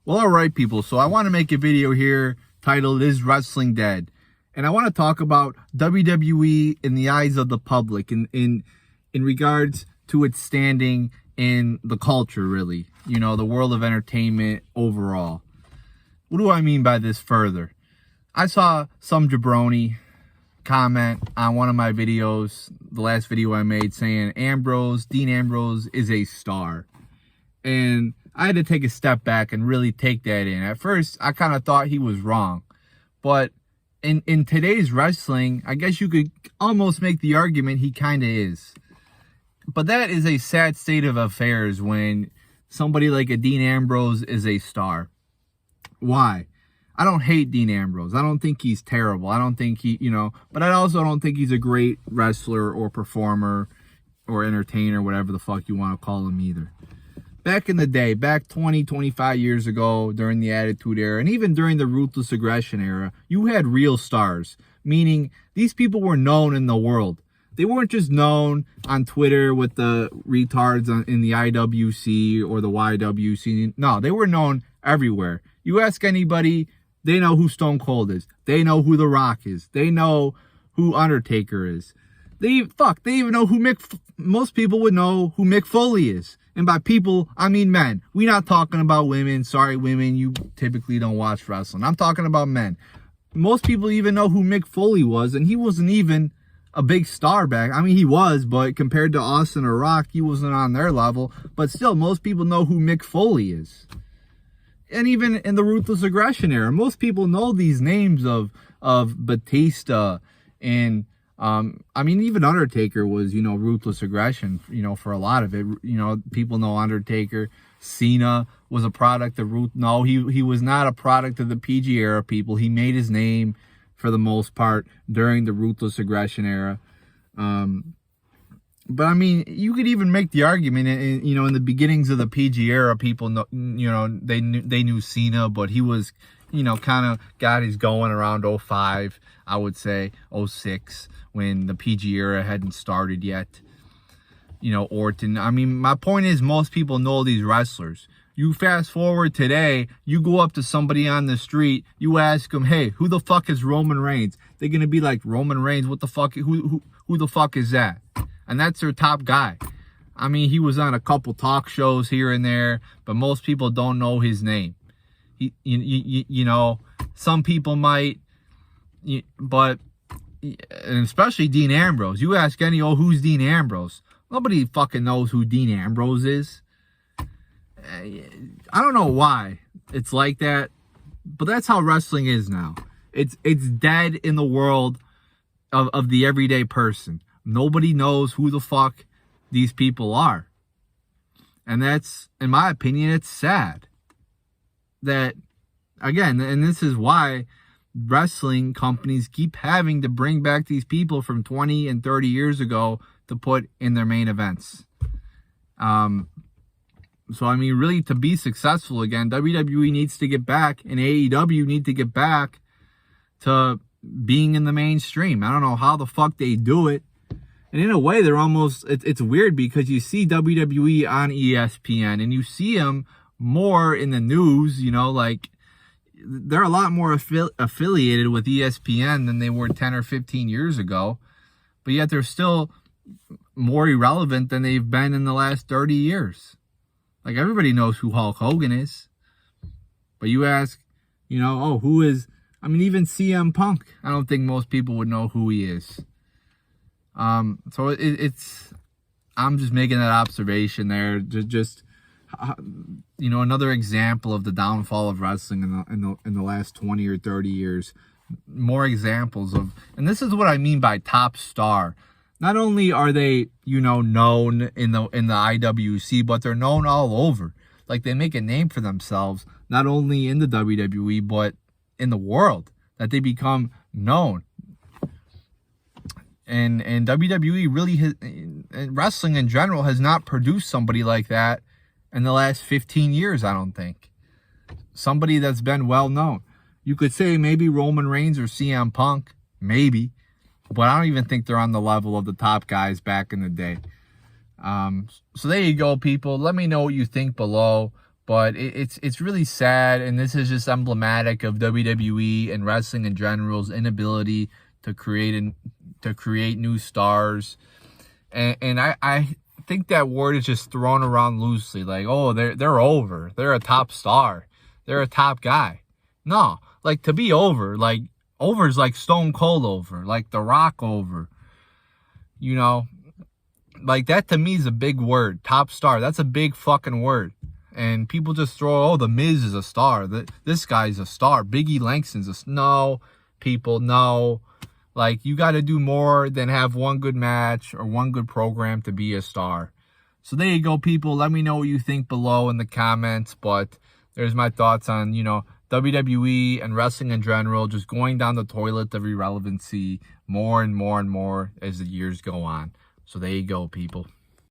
Well, all right, people. So I want to make a video here titled "Is Wrestling Dead?" And I want to talk about WWE in the eyes of the public, in regards to its standing in the culture, really. You know, the world of entertainment overall. What do I mean by this further? I saw some jabroni comment on one of my videos, the last video I made, saying Dean Ambrose is a star. And I had to take a step back and really take that in. At first, I kind of thought he was wrong. But in today's wrestling, I guess you could almost make the argument he kind of is. But that is a sad state of affairs when somebody like a Dean Ambrose is a star. Why? I don't hate Dean Ambrose. I don't think he's terrible. I don't think but I also don't think he's a great wrestler or performer or entertainer, whatever the fuck you want to call him either. Back in the day, back 20, 25 years ago, during the Attitude Era, and even during the Ruthless Aggression Era, you had real stars, meaning these people were known in the world. They weren't just known on Twitter with the retards in the IWC or the YWC. No, they were known everywhere. You ask anybody, they know who Stone Cold is. They know who The Rock is. They know who Undertaker is. They even know who most people would know who Mick Foley is. And by people, I mean men. We're not talking about women. Sorry, women, you typically don't watch wrestling. I'm talking about men. Most people even know who Mick Foley was, and he wasn't even a big star back. I mean, he was, but compared to Austin or Rock, he wasn't on their level. But still, most people know who Mick Foley is. And even in the Ruthless Aggression Era, most people know these names of Batista and I mean, even Undertaker was, Ruthless Aggression, for a lot of it. People know Undertaker. Cena was a product of No, he was not a product of the PG era people. He made his name, for the most part, during the Ruthless Aggression Era. But, I mean, you could even make the argument, in the beginnings of the PG era, people, they knew Cena, but he was, kind of got his going around 05, I would say, 06. When the PG era hadn't started yet. Orton. I mean, my point is most people know these wrestlers. You fast forward today, you go up to somebody on the street, you ask them, hey, who the fuck is Roman Reigns? They're going to be like, Roman Reigns, what the fuck? Who the fuck is that? And that's their top guy. I mean, he was on a couple talk shows here and there, but most people don't know his name. Some people might, but... and especially Dean Ambrose. You ask any, who's Dean Ambrose? Nobody fucking knows who Dean Ambrose is. I don't know why it's like that, but that's how wrestling is now. It's dead in the world of the everyday person. Nobody knows who the fuck these people are. And that's, in my opinion, it's sad. That, again, and this is why wrestling companies keep having to bring back these people from 20 and 30 years ago to put in their main events. So, I mean, really, to be successful again, WWE needs to get back, and AEW need to get back to being in the mainstream. I don't know how the fuck they do it. And in a way, they're almost, it's weird because you see WWE on ESPN, and you see them more in the news, like, they're a lot more affiliated with ESPN than they were 10 or 15 years ago. But yet they're still more irrelevant than they've been in the last 30 years. Like, everybody knows who Hulk Hogan is. But you ask, who is... I mean, even CM Punk, I don't think most people would know who he is. So it's... I'm just making that observation there. Just another example of the downfall of wrestling in the last 20 or 30 years. More examples of, and this is what I mean by top star. Not only are they, known in the IWC, but they're known all over. Like, they make a name for themselves, not only in the WWE, but in the world, that they become known. And WWE really has, and wrestling in general, has not produced somebody like that in the last 15 years, I don't think. Somebody that's been well known. You could say maybe Roman Reigns or CM Punk, maybe, but I don't even think they're on the level of the top guys back in the day. So there you go, people. Let me know what you think below. But it's really sad, and this is just emblematic of WWE and wrestling in general's inability to create new stars. And I think that word is just thrown around loosely, like, oh, they're over, they're a top star, they're a top guy. No, like, to be over, like, over is like Stone Cold over, like The Rock over, you know, like, that to me is a big word. Top star, that's a big fucking word. And people just throw, oh, The Miz is a star, this guy's a star, Biggie Langston's no, people, no. Like, you got to do more than have one good match or one good program to be a star. So there you go, people. Let me know what you think below in the comments. But there's my thoughts on, WWE and wrestling in general, just going down the toilet of irrelevancy more and more and more as the years go on. So there you go, people.